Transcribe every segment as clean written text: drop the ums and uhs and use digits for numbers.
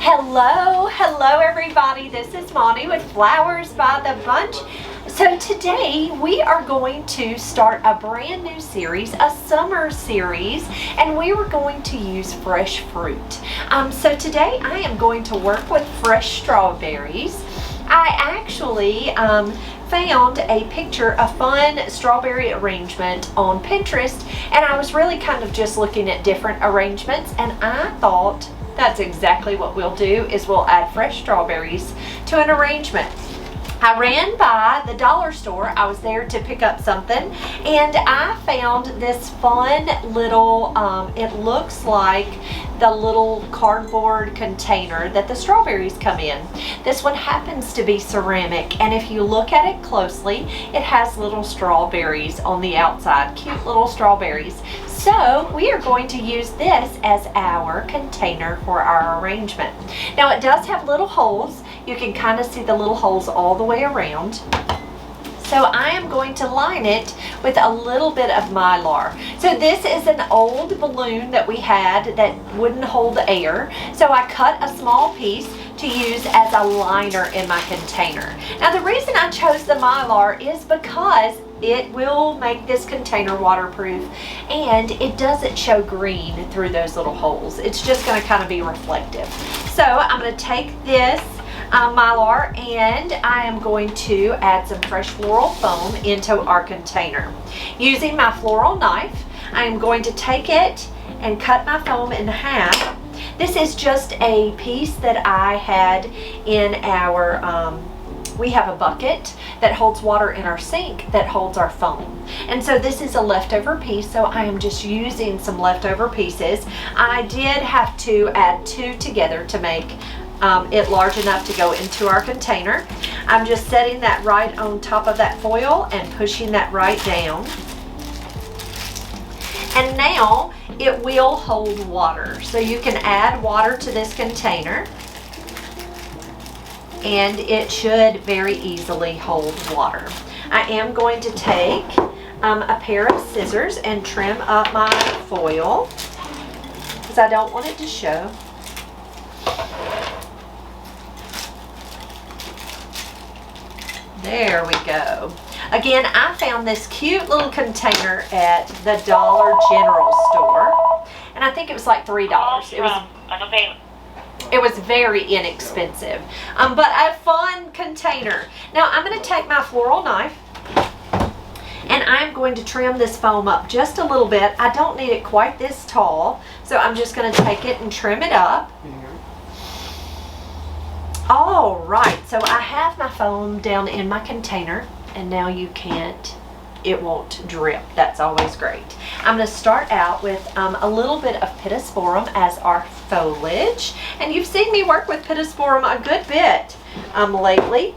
Hello everybody. This is Monty with Flowers by the Bunch. So today we are going to start a brand new series, a summer series, and we were going to use fresh fruit. So today I am going to work with fresh strawberries. I actually found a picture, a fun strawberry arrangement on Pinterest, and I was really kind of just looking at different arrangements, and I thought that's exactly what we'll do, is we'll add fresh strawberries to an arrangement. I ran by the dollar store. I was there to pick up something, and I found this fun little, it looks like the little cardboard container that the strawberries come in. This one happens to be ceramic, and if you look at it closely, it has little strawberries on the outside, cute little strawberries. So we are going to use this as our container for our arrangement. Now it does have little holes. You can kind of see the little holes all the way around. So I am going to line it with a little bit of Mylar. So this is an old balloon that we had that wouldn't hold air. So I cut a small piece to use as a liner in my container. Now the reason I chose the Mylar is because it will make this container waterproof, and it doesn't show green through those little holes. It's just going to kind of be reflective. So I'm going to take this Mylar, and I am going to add some fresh floral foam into our container. Using my floral knife, I am going to take it and cut my foam in half. This is just a piece that I had in our, we have a bucket that holds water in our sink that holds our foam. And so this is a leftover piece, so I am just using some leftover pieces. I did have to add two together to make it large enough to go into our container. I'm just setting that right on top of that foil and pushing that right down. And now it will hold water. So you can add water to this container, and it should very easily hold water. I am going to take a pair of scissors and trim up my foil because I don't want it to show. There we go. Again, I found this cute little container at the Dollar General store, and I think it was like $3. It was very inexpensive, but a fun container. Now I'm going to take my floral knife, and I'm going to trim this foam up just a little bit. I don't need it quite this tall, so I'm just going to take it and trim it up. All right, so I have my foam down in my container, and now it won't drip. That's always great. I'm going to start out with a little bit of pittosporum as our foliage, and you've seen me work with pittosporum a good bit lately,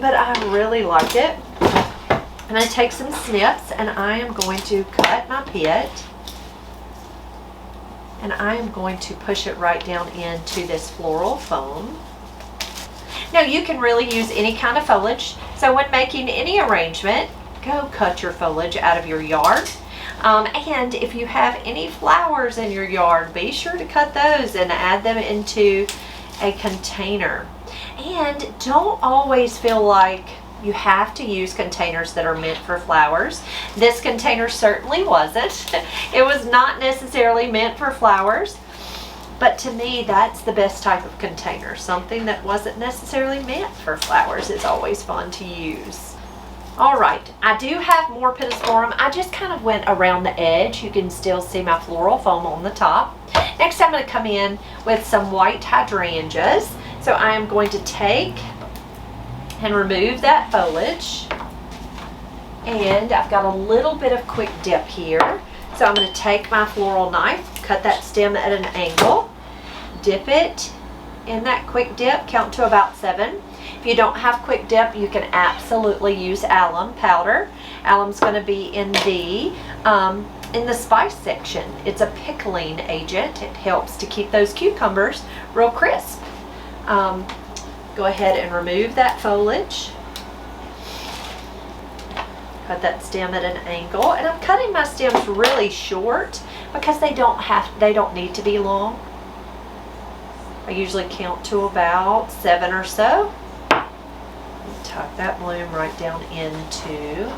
but I really like it. I'm going to take some snips, and I am going to cut my pit, and I am going to push it right down into this floral foam. Now you can really use any kind of foliage, so when making any arrangement, go cut your foliage out of your yard. And if you have any flowers in your yard, be sure to cut those and add them into a container. And don't always feel like you have to use containers that are meant for flowers. This container certainly wasn't. It was not necessarily meant for flowers, but to me that's the best type of container. Something that wasn't necessarily meant for flowers is always fun to use. All right, I do have more pittosporum. I just kind of went around the edge. You can still see my floral foam on the top. Next I'm going to come in with some white hydrangeas. So I am going to take and remove that foliage, and I've got a little bit of quick dip here, so I'm going to take my floral knife, cut that stem at an angle, dip it in that quick dip, count to about 7. If you don't have quick dip, you can absolutely use alum powder. Alum's going to be in the spice section. It's a pickling agent. It helps to keep those cucumbers real crisp. Go ahead and remove that foliage. Cut that stem at an angle, and I'm cutting my stems really short because they don't need to be long. I usually count to about 7 or so. Tuck that bloom right down into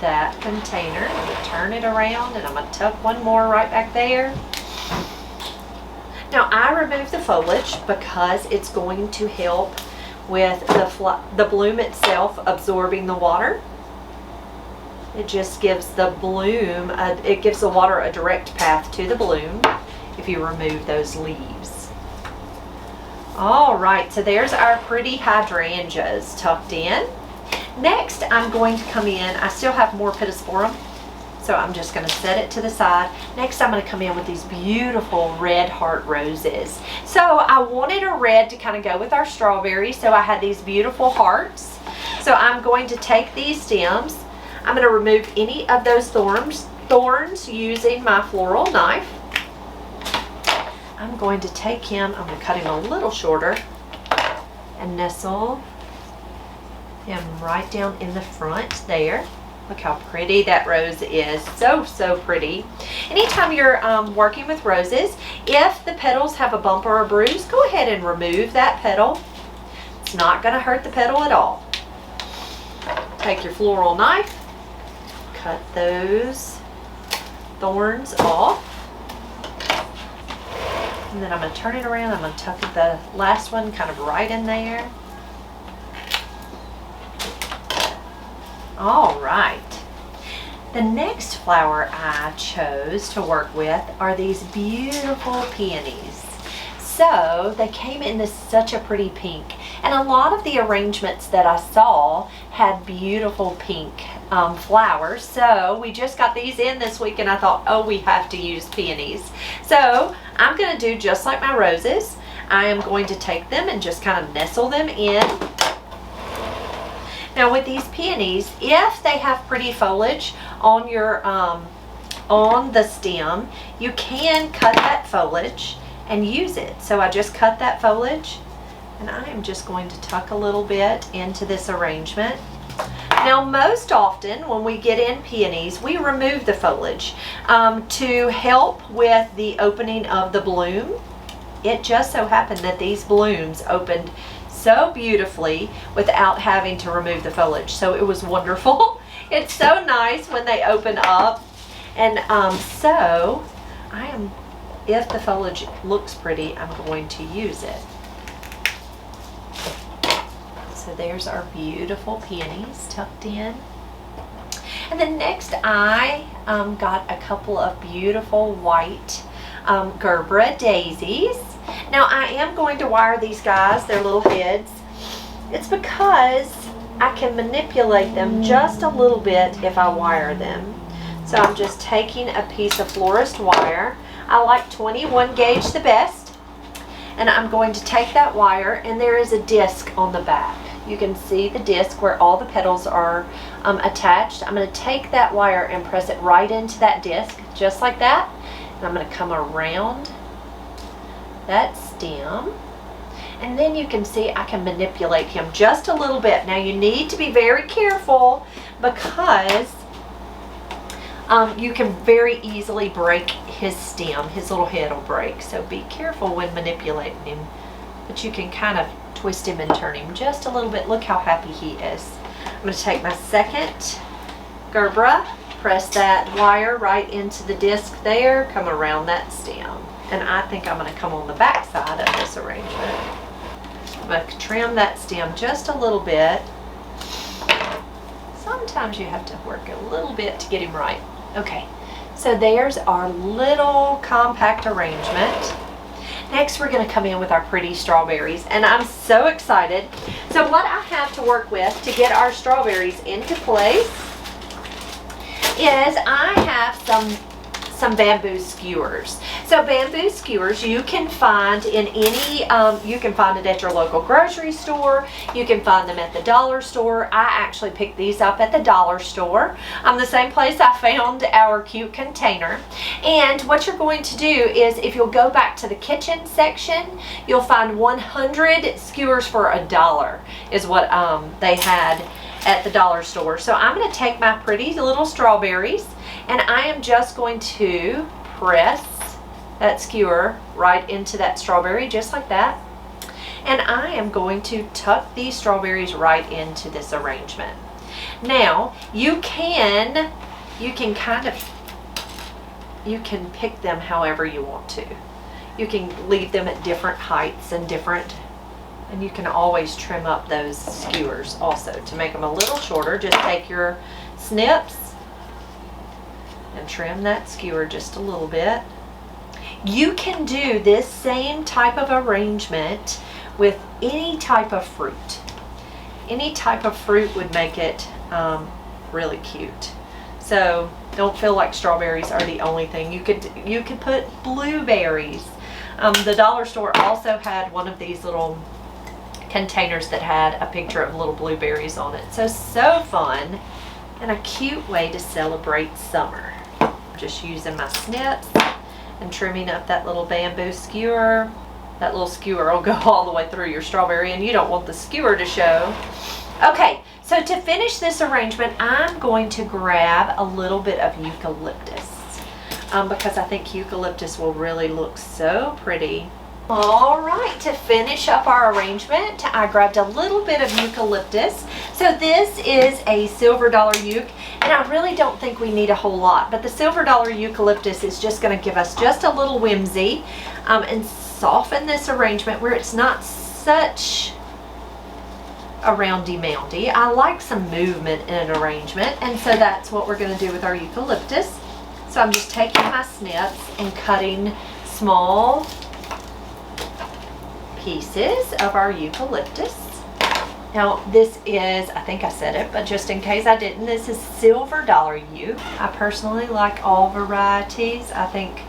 that container. I'm going to turn it around and I'm going to tuck one more right back there. Now I remove the foliage because it's going to help with the bloom itself absorbing the water. It just gives the bloom, it gives the water a direct path to the bloom if you remove those leaves. All right, so there's our pretty hydrangeas tucked in. Next, I'm going to come in. I still have more pittosporum, so I'm just going to set it to the side. Next, I'm going to come in with these beautiful red heart roses. So I wanted a red to kind of go with our strawberries, so I had these beautiful hearts. So I'm going to take these stems. I'm going to remove any of those thorns using my floral knife. I'm going to take him, I'm going to cut him a little shorter and nestle him right down in the front there. Look how pretty that rose is. So, so pretty. Anytime you're working with roses, if the petals have a bump or a bruise, go ahead and remove that petal. It's not going to hurt the petal at all. Take your floral knife, cut those thorns off. And then I'm going to turn it around. I'm going to tuck the last one kind of right in there. All right. The next flower I chose to work with are these beautiful peonies. So they came in such a pretty pink. And a lot of the arrangements that I saw had beautiful pink flowers. So we just got these in this week and I thought, oh, we have to use peonies. So I'm going to do just like my roses. I am going to take them and just kind of nestle them in. Now with these peonies, if they have pretty foliage on your on the stem, you can cut that foliage and use it. So I just cut that foliage and I am just going to tuck a little bit into this arrangement. Now most often when we get in peonies, we remove the foliage to help with the opening of the bloom. It just so happened that these blooms opened so beautifully without having to remove the foliage. So it was wonderful. It's so nice when they open up. And so if the foliage looks pretty, I'm going to use it. So there's our beautiful peonies tucked in. And then next I got a couple of beautiful white Gerbera daisies. Now I am going to wire these guys, their little heads. It's because I can manipulate them just a little bit if I wire them. So I'm just taking a piece of florist wire. I like 21 gauge the best. And I'm going to take that wire, and there is a disc on the back. You can see the disc where all the petals are attached. I'm going to take that wire and press it right into that disc, just like that. And I'm going to come around that stem. And then you can see I can manipulate him just a little bit. Now you need to be very careful because you can very easily break his stem. His little head will break. So be careful when manipulating him. But you can kind of twist him and turn him just a little bit. Look how happy he is. I'm going to take my second Gerbera, press that wire right into the disc there, come around that stem. And I think I'm going to come on the back side of this arrangement. I'm going to trim that stem just a little bit. Sometimes you have to work a little bit to get him right. Okay, so there's our little compact arrangement. Next, we're going to come in with our pretty strawberries, and I'm so excited. So what I have to work with to get our strawberries into place is I have some bamboo skewers. So bamboo skewers you can find in any, you can find it at your local grocery store. You can find them at the dollar store. I actually picked these up at the dollar store. The same place I found our cute container. And what you're going to do is, if you'll go back to the kitchen section, you'll find 100 skewers for $1 is what they had at the dollar store. So I'm going to take my pretty little strawberries and I am just going to press that skewer right into that strawberry just like that. And I am going to tuck these strawberries right into this arrangement. Now, you can pick them however you want to. You can leave them at different heights and you can always trim up those skewers also to make them a little shorter. Just take your snips and trim that skewer just a little bit. You can do this same type of arrangement with any type of fruit. Any type of fruit would make it really cute. So don't feel like strawberries are the only thing. You could put blueberries. The dollar store also had one of these little containers that had a picture of little blueberries on it. So fun and a cute way to celebrate summer. Just using my snips and trimming up that little bamboo skewer. That little skewer will go all the way through your strawberry, and you don't want the skewer to show. Okay, so to finish this arrangement, I'm going to grab a little bit of eucalyptus because I think eucalyptus will really look so pretty. All right, to finish up our arrangement, I grabbed a little bit of eucalyptus. So this is a silver dollar euc, and I really don't think we need a whole lot, but the silver dollar eucalyptus is just going to give us just a little whimsy and soften this arrangement where it's not such a roundy moundy. I like some movement in an arrangement, and so that's what we're going to do with our eucalyptus. So I'm just taking my snips and cutting small pieces of our eucalyptus. Now this is, I think I said it, but just in case I didn't, this is silver dollar euc. I personally like all varieties. I think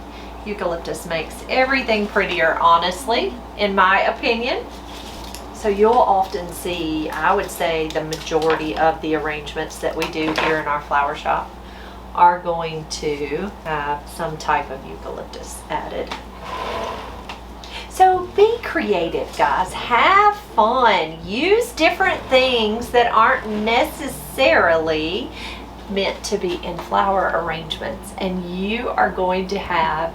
eucalyptus makes everything prettier, honestly, in my opinion. So you'll often see, I would say the majority of the arrangements that we do here in our flower shop are going to have some type of eucalyptus added. So be creative, guys. Have fun. Use different things that aren't necessarily meant to be in flower arrangements, and you are going to have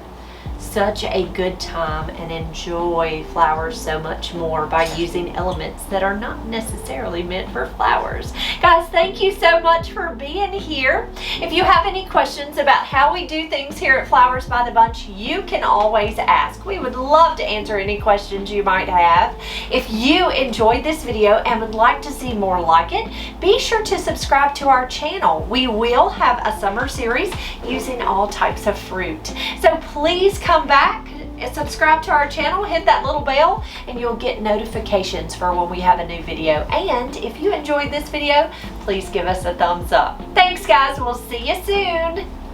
such a good time and enjoy flowers so much more by using elements that are not necessarily meant for flowers. Guys, thank you so much for being here. If you have any questions about how we do things here at Flowers by the Bunch, you can always ask. We would love to answer any questions you might have. If you enjoyed this video and would like to see more like it, be sure to subscribe to our channel. We will have a summer series using all types of fruit. So please come back and subscribe to our channel, hit that little bell, and you'll get notifications for when we have a new video. And if you enjoyed this video, please give us a thumbs up. Thanks, guys. We'll see you soon.